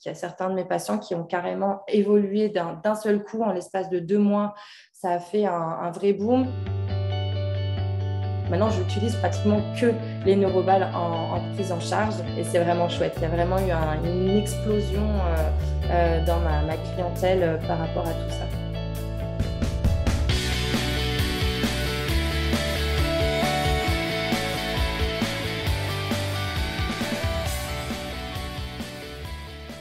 bénéfique. Il y a certains de mes patients qui ont carrément évolué d'un seul coup, en l'espace de 2 mois. Ça a fait un vrai boom. Maintenant, j'utilise pratiquement que les neuroballes en prise en charge et c'est vraiment chouette. Il y a vraiment eu une explosion dans ma clientèle par rapport à tout ça.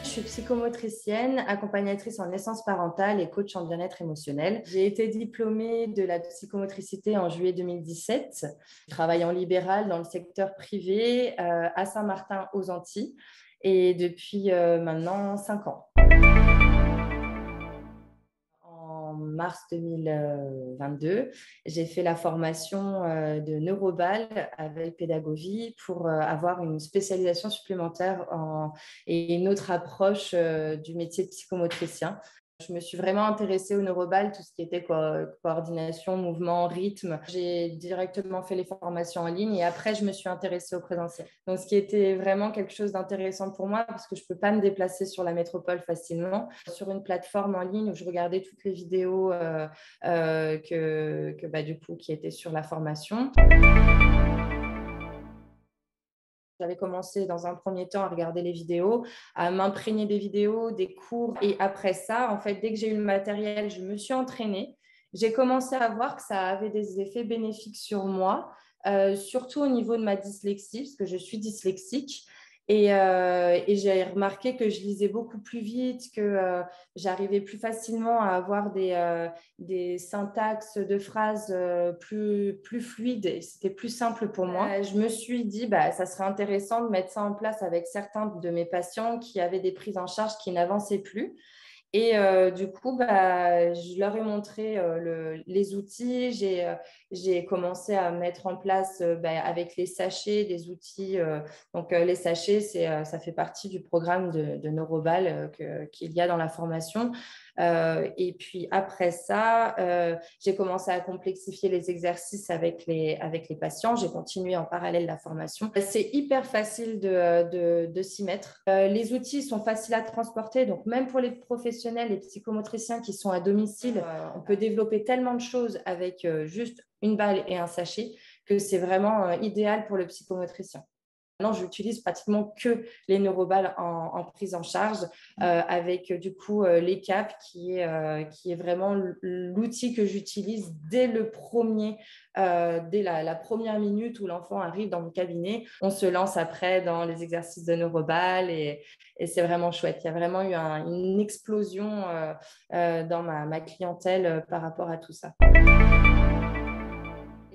Je suis psychomotricienne, accompagnatrice en naissance parentale et coach en bien-être émotionnel. J'ai été diplômée de la psychomotricité en juillet 2017. Je travaille en libéral dans le secteur privé à Saint-Martin aux Antilles et depuis maintenant 5 ans. En mars 2022, j'ai fait la formation de neuroballe avec pédagogie pour avoir une spécialisation supplémentaire et une autre approche du métier de psychomotricien. Je me suis vraiment intéressée au neuroballe, tout ce qui était coordination, mouvement, rythme. J'ai directement fait les formations en ligne et après, je me suis intéressée au présentiel. Donc, ce qui était vraiment quelque chose d'intéressant pour moi parce que je ne peux pas me déplacer sur la métropole facilement. Sur une plateforme en ligne où je regardais toutes les vidéos qui étaient sur la formation. J'avais commencé dans un premier temps à regarder les vidéos, à m'imprégner des vidéos, des cours. Et après ça, en fait, dès que j'ai eu le matériel, je me suis entraînée. J'ai commencé à voir que ça avait des effets bénéfiques sur moi, surtout au niveau de ma dyslexie, parce que je suis dyslexique. Et j'ai remarqué que je lisais beaucoup plus vite, que j'arrivais plus facilement à avoir des syntaxes de phrases plus fluides et c'était plus simple pour moi. Je me suis dit, ça serait intéressant de mettre ça en place avec certains de mes patients qui avaient des prises en charge qui n'avançaient plus. Et du coup, je leur ai montré les outils. J'ai commencé à mettre en place avec les sachets des outils. Donc, les sachets, ça fait partie du programme de Neuroballe qu'il y a dans la formation. Et puis après ça, j'ai commencé à complexifier les exercices avec les patients. J'ai continué en parallèle la formation. C'est hyper facile de s'y mettre. Les outils sont faciles à transporter, donc même pour les professionnels, les psychomotriciens qui sont à domicile, on peut développer tellement de choses avec juste une balle et un sachet que c'est vraiment idéal pour le psychomotricien. Maintenant, j'utilise pratiquement que les neuroballes en prise en charge avec du coup l'ECAP qui est vraiment l'outil que j'utilise dès la première minute où l'enfant arrive dans mon cabinet. On se lance après dans les exercices de neuroballes et c'est vraiment chouette. Il y a vraiment eu une explosion dans ma clientèle par rapport à tout ça.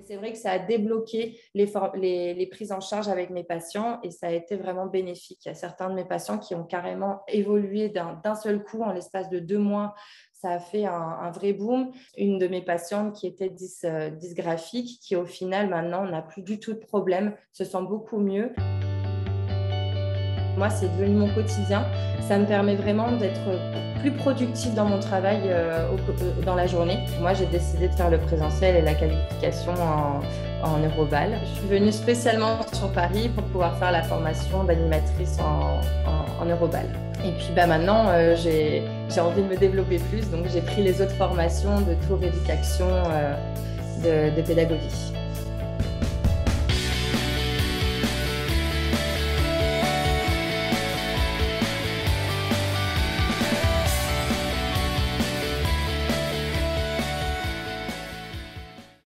C'est vrai que ça a débloqué les prises en charge avec mes patients et ça a été vraiment bénéfique. Il y a certains de mes patients qui ont carrément évolué d'un seul coup, en l'espace de 2 mois. Ça a fait un vrai boom. Une de mes patientes qui était dysgraphique, qui au final maintenant n'a plus du tout de problème, se sent beaucoup mieux. Moi, c'est devenu mon quotidien. Ça me permet vraiment d'être plus productive dans mon travail dans la journée. Moi, j'ai décidé de faire le présentiel et la qualification en neuroballe. Je suis venue spécialement sur Paris pour pouvoir faire la formation d'animatrice en neuroballe. Et puis maintenant, j'ai envie de me développer plus, donc j'ai pris les autres formations de tour éducation de pédagogie.